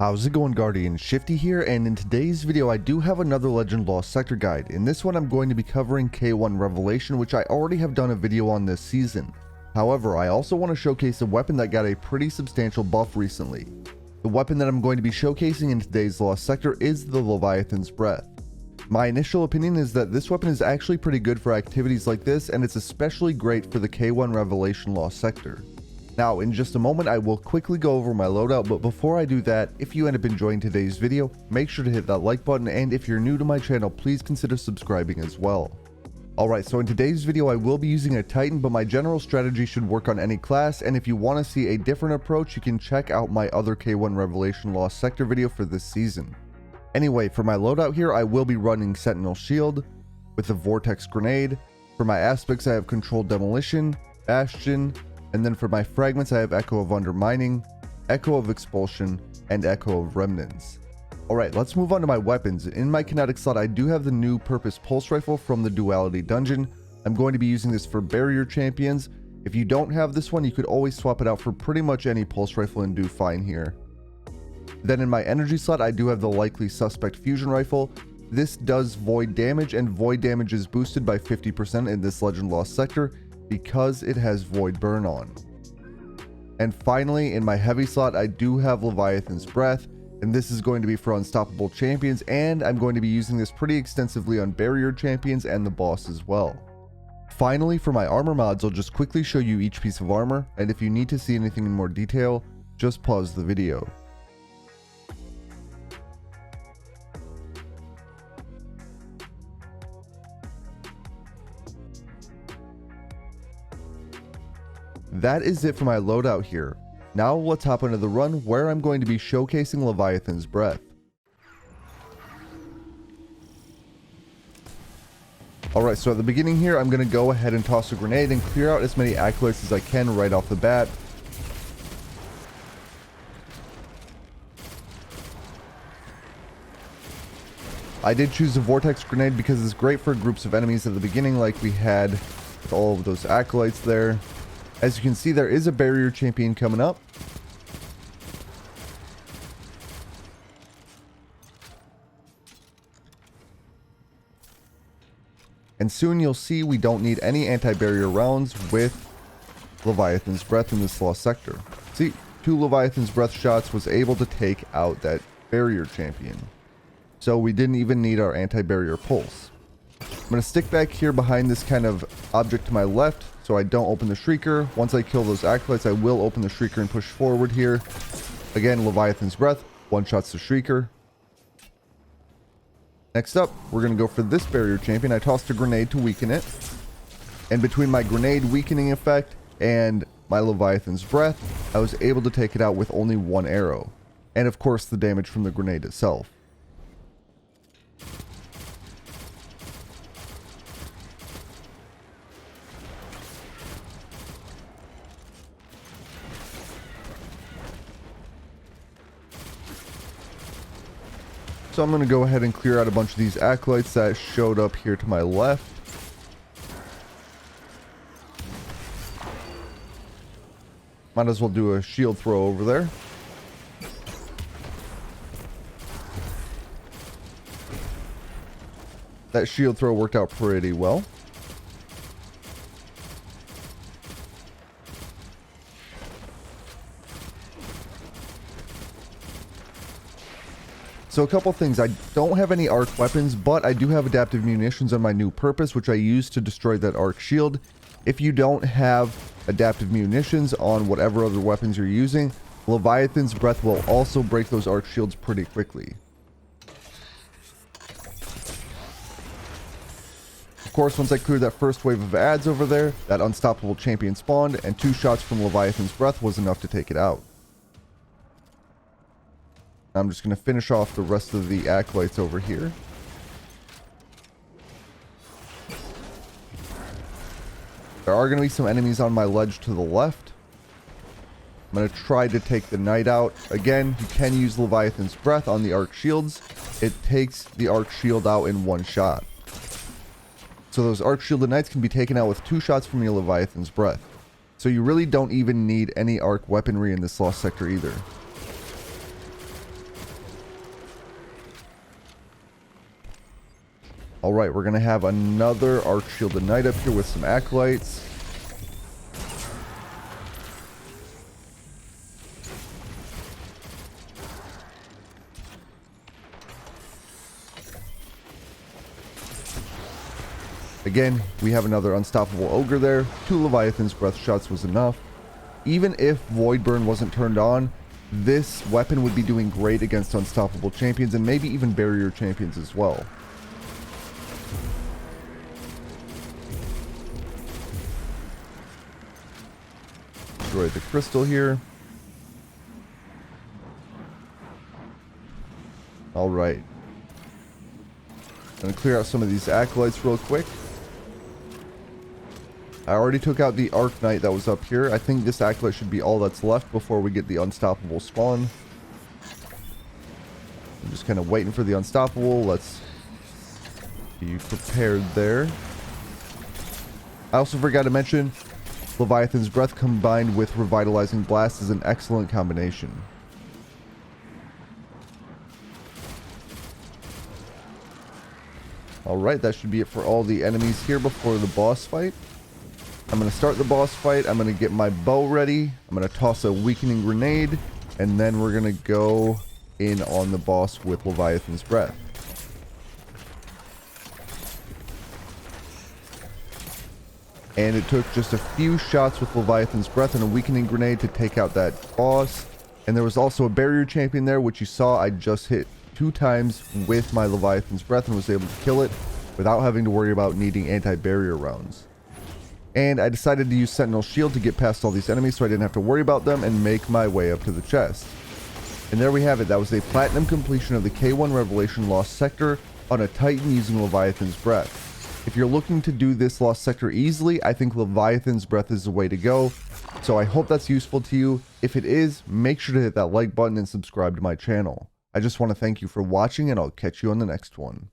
How's it going, Guardian? Shifty here, and in today's video I do have another Legend Lost Sector guide. In this one I'm going to be covering K1 Revelation, which I already have done a video on this season. However, I also want to showcase a weapon that got a pretty substantial buff recently. The weapon that I'm going to be showcasing in today's Lost Sector is the Leviathan's Breath. My initial opinion is that this weapon is actually pretty good for activities like this, and it's especially great for the K1 Revelation Lost Sector. Now, in just a moment, I will quickly go over my loadout, but before I do that, if you end up enjoying today's video, make sure to hit that like button, and if you're new to my channel, please consider subscribing as well. Alright, so in today's video, I will be using a Titan, but my general strategy should work on any class, and if you want to see a different approach, you can check out my other K1 Revelation Lost Sector video for this season. Anyway, for my loadout here, I will be running Sentinel Shield with a Vortex Grenade. For my aspects, I have Controlled Demolition, Bastion, and then for my fragments, I have Echo of Undermining, Echo of Expulsion, and Echo of Remnants. Alright, let's move on to my weapons. In my kinetic slot, I do have the new Purpose Pulse Rifle from the Duality Dungeon. I'm going to be using this for barrier champions. If you don't have this one, you could always swap it out for pretty much any Pulse Rifle and do fine here. Then in my energy slot, I do have the Likely Suspect Fusion Rifle. This does void damage, and void damage is boosted by 50% in this Legend Lost Sector, because it has void burn on. And finally, in my heavy slot, I do have Leviathan's Breath, and this is going to be for unstoppable champions, and I'm going to be using this pretty extensively on barrier champions and the boss as well. Finally, for my armor mods, I'll just quickly show you each piece of armor, and if you need to see anything in more detail, just pause the video. That is it for my loadout here. Now let's hop into the run where I'm going to be showcasing Leviathan's Breath. Alright, so at the beginning here, I'm going to go ahead and toss a grenade and clear out as many acolytes as I can right off the bat. I did choose a Vortex Grenade because it's great for groups of enemies at the beginning like we had with all of those acolytes there. As you can see, there is a barrier champion coming up. And soon you'll see we don't need any anti-barrier rounds with Leviathan's Breath in this Lost Sector. See, 2 Leviathan's Breath shots was able to take out that barrier champion. So we didn't even need our anti-barrier pulse. I'm going to stick back here behind this kind of object to my left so I don't open the Shrieker. Once I kill those acolytes, I will open the Shrieker and push forward here. Again, Leviathan's Breath, one-shots the Shrieker. Next up, we're going to go for this barrier champion. I tossed a grenade to weaken it. And between my grenade weakening effect and my Leviathan's Breath, I was able to take it out with only 1 arrow. And of course, the damage from the grenade itself. So I'm going to go ahead and clear out a bunch of these acolytes that showed up here to my left. Might as well do a shield throw over there. That shield throw worked out pretty well. So a couple things, I don't have any arc weapons, but I do have adaptive munitions on my new Purpose, which I use to destroy that arc shield. If you don't have adaptive munitions on whatever other weapons you're using, Leviathan's Breath will also break those arc shields pretty quickly. Of course, once I cleared that first wave of ads over there, that unstoppable champion spawned, and 2 shots from Leviathan's Breath was enough to take it out. I'm just going to finish off the rest of the acolytes over here. There are going to be some enemies on my ledge to the left. I'm going to try to take the knight out. Again, you can use Leviathan's Breath on the arc shields. It takes the arc shield out in 1 shot. So those arc shielded knights can be taken out with 2 shots from your Leviathan's Breath. So you really don't even need any arc weaponry in this Lost Sector either. Alright, we're going to have another Archshielded Knight up here with some Acolytes. Again, we have another Unstoppable Ogre there. 2 Leviathan's Breath shots was enough. Even if Void Burn wasn't turned on, this weapon would be doing great against Unstoppable champions and maybe even Barrier champions as well. Destroy the crystal here. Alright. Gonna clear out some of these Acolytes real quick. I already took out the Arc Knight that was up here. I think this Acolyte should be all that's left before we get the Unstoppable spawn. I'm just kind of waiting for the Unstoppable. Let's be prepared there. I also forgot to mention, Leviathan's Breath combined with Revitalizing Blast is an excellent combination. Alright, that should be it for all the enemies here before the boss fight. I'm going to start the boss fight. I'm going to get my bow ready. I'm going to toss a weakening grenade. And then we're going to go in on the boss with Leviathan's Breath. And it took just a few shots with Leviathan's Breath and a weakening grenade to take out that boss. And there was also a barrier champion there, which you saw I just hit 2 times with my Leviathan's Breath and was able to kill it without having to worry about needing anti-barrier rounds. And I decided to use Sentinel Shield to get past all these enemies so I didn't have to worry about them and make my way up to the chest. And there we have it. That was a platinum completion of the K1 Revelation Lost Sector on a Titan using Leviathan's Breath. If you're looking to do this Lost Sector easily, I think Leviathan's Breath is the way to go. So I hope that's useful to you. If it is, make sure to hit that like button and subscribe to my channel. I just want to thank you for watching, and I'll catch you on the next one.